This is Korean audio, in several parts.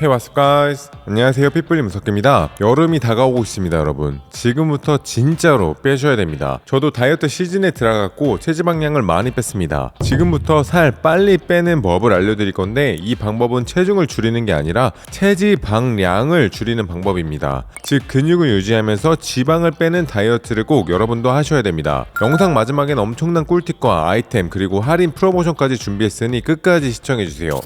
Hey, what's up guys? 안녕하세요, 핏불리 무섭게입니다. 여름이 다가오고 있습니다, 여러분. 지금부터 진짜로 빼셔야 됩니다. 저도 다이어트 시즌에 들어갔고 체지방량을 많이 뺐습니다. 지금부터 살 빨리 빼는 법을 알려드릴 건데, 이 방법은 체중을 줄이는 게 아니라 체지방량을 줄이는 방법입니다. 즉 근육을 유지하면서 지방을 빼는 다이어트를 꼭 여러분도 하셔야 됩니다. 영상 마지막엔 엄청난 꿀팁과 아이템 그리고 할인 프로모션까지 준비했으니 끝까지 시청해주세요.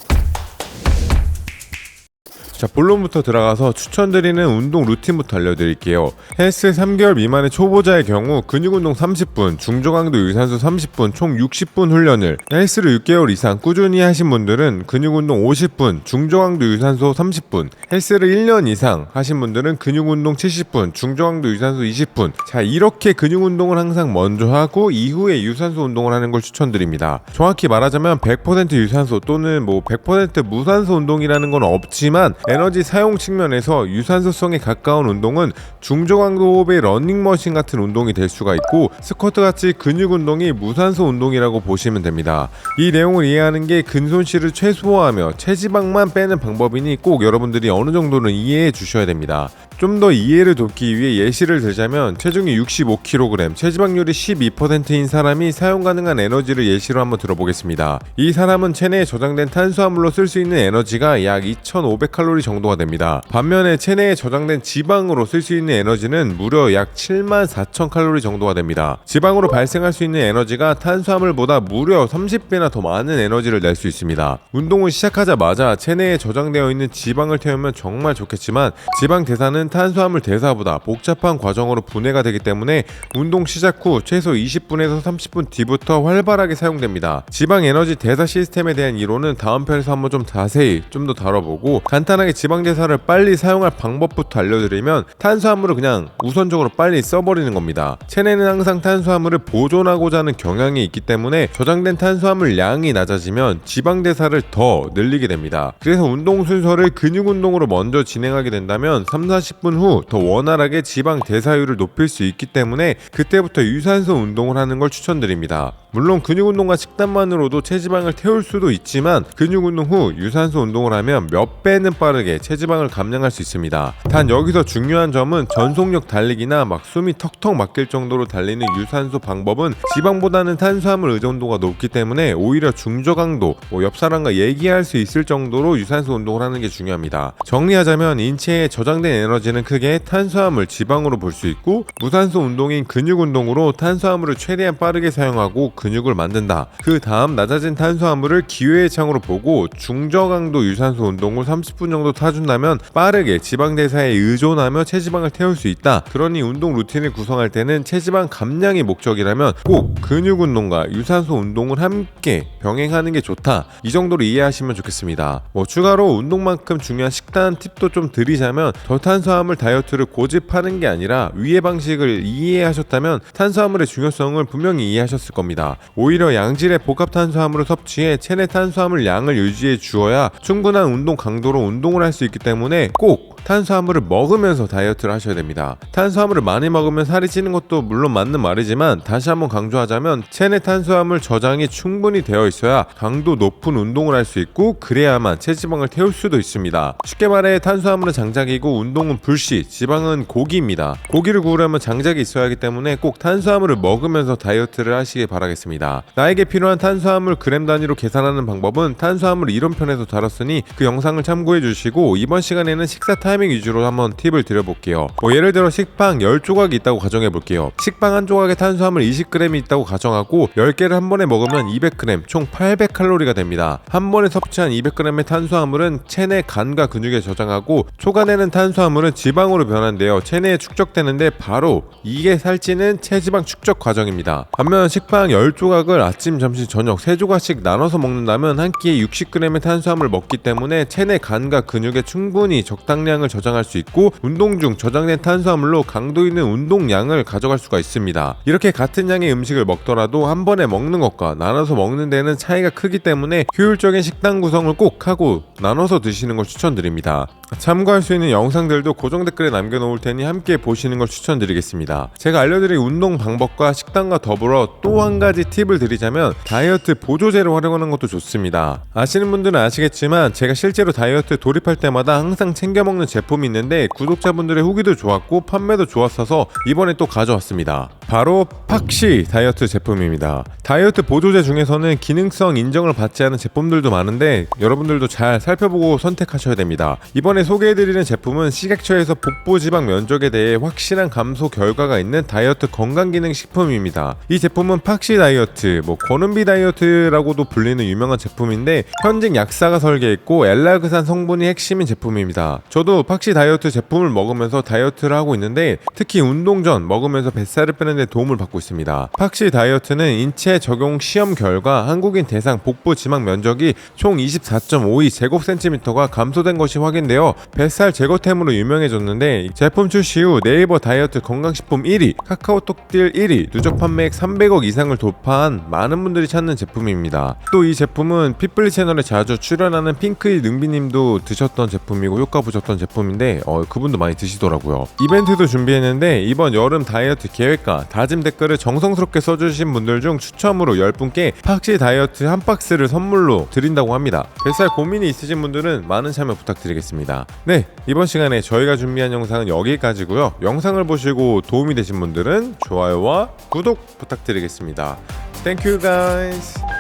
자, 본론부터 들어가서 추천드리는 운동 루틴부터 알려드릴게요. 헬스 3개월 미만의 초보자의 경우 근육운동 30분, 중저강도 유산소 30분, 총 60분 훈련을, 헬스를 6개월 이상 꾸준히 하신 분들은 근육운동 50분, 중저강도 유산소 30분, 헬스를 1년 이상 하신 분들은 근육운동 70분, 중저강도 유산소 20분. 자, 이렇게 근육운동을 항상 먼저 하고 이후에 유산소 운동을 하는 걸 추천드립니다. 정확히 말하자면 100% 유산소 또는 100% 무산소 운동이라는 건 없지만, 에너지 사용 측면에서 유산소성에 가까운 운동은 중저강도 호흡의 러닝머신 같은 운동이 될 수가 있고, 스쿼트같이 근육 운동이 무산소 운동이라고 보시면 됩니다. 이 내용을 이해하는 게 근손실을 최소화하며 체지방만 빼는 방법이니 꼭 여러분들이 어느 정도는 이해해 주셔야 됩니다. 좀 더 이해를 돕기 위해 예시를 들자면, 체중이 65kg, 체지방률이 12%인 사람이 사용 가능한 에너지를 예시로 한번 들어보겠습니다. 이 사람은 체내에 저장된 탄수화물로 쓸 수 있는 에너지가 약 2,500칼로리 정도가 됩니다. 반면에 체내에 저장된 지방으로 쓸 수 있는 에너지는 무려 약 74,000칼로리 정도가 됩니다. 지방으로 발생할 수 있는 에너지가 탄수화물보다 무려 30배나 더 많은 에너지를 낼 수 있습니다. 운동을 시작하자마자 체내에 저장되어 있는 지방을 태우면 정말 좋겠지만, 지방 대사는 탄수화물 대사보다 복잡한 과정으로 분해가 되기 때문에 운동 시작 후 최소 20분에서 30분 뒤부터 활발하게 사용됩니다. 지방 에너지 대사 시스템에 대한 이론은 다음 편에서 한번 좀 자세히 좀 더 다뤄보고, 간단하게 지방 대사를 빨리 사용할 방법부터 알려드리면, 탄수화물을 그냥 우선적으로 빨리 써버리는 겁니다. 체내는 항상 탄수화물을 보존하고자 하는 경향이 있기 때문에 저장된 탄수화물 양이 낮아지면 지방 대사를 더 늘리게 됩니다. 그래서 운동 순서를 근육 운동으로 먼저 진행하게 된다면 30-40분 후 더 원활하게 지방 대사율을 높일 수 있기 때문에 그때부터 유산소 운동을 하는 걸 추천드립니다. 물론 근육 운동과 식단만으로도 체지방을 태울 수도 있지만, 근육 운동 후 유산소 운동을 하면 몇 배는 빠르게 체지방을 감량할 수 있습니다. 단 여기서 중요한 점은, 전속력 달리기나 숨이 턱턱 막힐 정도로 달리는 유산소 방법은 지방보다는 탄수화물 의존도가 높기 때문에 오히려 중저강도, 옆 사람과 얘기할 수 있을 정도로 유산소 운동을 하는 게 중요합니다. 정리하자면 인체에 저장된 에너지는 크게 탄수화물, 지방으로 볼 수 있고, 무산소 운동인 근육 운동으로 탄수화물을 최대한 빠르게 사용하고 근육을 만든다. 그 다음 낮아진 탄수화물을 기회의 창으로 보고 중저강도 유산소 운동을 30분 정도 타준다면 빠르게 지방 대사에 의존하며 체지방을 태울 수 있다. 그러니 운동 루틴을 구성할 때는 체지방 감량이 목적이라면 꼭 근육 운동과 유산소 운동을 함께 병행하는 게 좋다. 이 정도로 이해하시면 좋겠습니다. 추가로 운동만큼 중요한 식단 팁도 좀 드리자면, 저탄수화물 다이어트를 고집하는 게 아니라 위의 방식을 이해하셨다면 탄수화물의 중요성을 분명히 이해하셨을 겁니다. 오히려 양질의 복합 탄수화물을 섭취해 체내 탄수화물 양을 유지해 주어야 충분한 운동 강도로 운동을 할 수 있기 때문에 꼭 탄수화물을 먹으면서 다이어트를 하셔야 됩니다. 탄수화물을 많이 먹으면 살이 찌는 것도 물론 맞는 말이지만, 다시 한번 강조하자면 체내 탄수화물 저장이 충분히 되어 있어야 강도 높은 운동을 할 수 있고, 그래야만 체지방을 태울 수도 있습니다. 쉽게 말해 탄수화물은 장작이고 운동은 불씨, 지방은 고기입니다. 고기를 구우려면 장작이 있어야 하기 때문에 꼭 탄수화물을 먹으면서 다이어트를 하시길 바라겠습니다. 나에게 필요한 탄수화물 그램 단위로 계산하는 방법은 탄수화물 이론편에서 다뤘으니 그 영상을 참고해 주시고, 이번 시간에는 식사 타이밍 위주로 한번 팁을 드려볼게요. 예를 들어 식빵 10조각이 있다고 가정해볼게요. 식빵 한 조각에 탄수화물 20g이 있다고 가정하고 10개를 한 번에 먹으면 200g, 총 800칼로리가 됩니다. 한 번에 섭취한 200g의 탄수화물은 체내 간과 근육에 저장하고, 초간에는 탄수화물은 지방으로 변환되어 체내에 축적되는데 바로 이게 살찌는 체지방 축적 과정입니다. 반면 식빵 10조각을 아침, 점심, 저녁 3조각씩 나눠서 먹는다면 한 끼에 60g의 탄수화물을 먹기 때문에 체내 간과 근육에 충분히 적당량을 용량을 저장할 수 있고 운동 중 저장된 탄수화물로 강도 있는 운동량을 가져갈 수가 있습니다. 이렇게 같은 양의 음식을 먹더라도 한 번에 먹는 것과 나눠서 먹는 데는 차이가 크기 때문에 효율적인 식단 구성을 꼭 하고 나눠서 드시는 걸 추천드립니다. 참고할 수 있는 영상들도 고정 댓글에 남겨놓을 테니 함께 보시는 걸 추천드리겠습니다. 제가 알려드린 운동 방법과 식단과 더불어 또 한 가지 팁을 드리자면 다이어트 보조제를 활용하는 것도 좋습니다. 아시는 분들은 아시겠지만 제가 실제로 다이어트에 돌입할 때마다 항상 챙겨 먹는 제품이 있는데 구독자분들의 후기도 좋았고 판매도 좋았어서 이번에 또 가져왔습니다. 바로 팍시 다이어트 제품입니다. 다이어트 보조제 중에서는 기능성 인정을 받지 않은 제품들도 많은데 여러분들도 잘 살펴보고 선택하셔야 됩니다. 이번에 소개해드리는 제품은 시객처에서 복부 지방 면적에 대해 확실한 감소 결과가 있는 다이어트 건강기능식품입니다. 이 제품은 팍시 다이어트, 권은비 다이어트라고도 불리는 유명한 제품인데 현직 약사가 설계했고 엘라그산 성분이 핵심인 제품입니다. 저도 팍시 다이어트 제품을 먹으면서 다이어트를 하고 있는데 특히 운동 전 먹으면서 뱃살을 빼는 데 도움을 받고 있습니다. 팍시 다이어트는 인체 적용 시험 결과 한국인 대상 복부 지방 면적이 총 24.52제곱센티미터가 감소된 것이 확인되어 뱃살 제거템으로 유명해졌는데 제품 출시 후 네이버 다이어트 건강식품 1위, 카카오톡딜 1위, 누적 판매액 300억 이상을 돌파한 많은 분들이 찾는 제품입니다. 또 이 제품은 핏블리 채널에 자주 출연하는 핑크이 능비님도 드셨던 제품이고 효과 보셨던 제품인데 그분도 많이 드시더라고요. 이벤트도 준비했는데 이번 여름 다이어트 계획과 다짐 댓글을 정성스럽게 써주신 분들 중 추첨으로 10분께 팍시 다이어트 한 박스를 선물로 드린다고 합니다. 뱃살 고민이 있으신 분들은 많은 참여 부탁드리겠습니다. 네, 이번 시간에 저희가 준비한 영상은 여기까지고요. 영상을 보시고 도움이 되신 분들은 좋아요와 구독 부탁드리겠습니다. Thank you guys.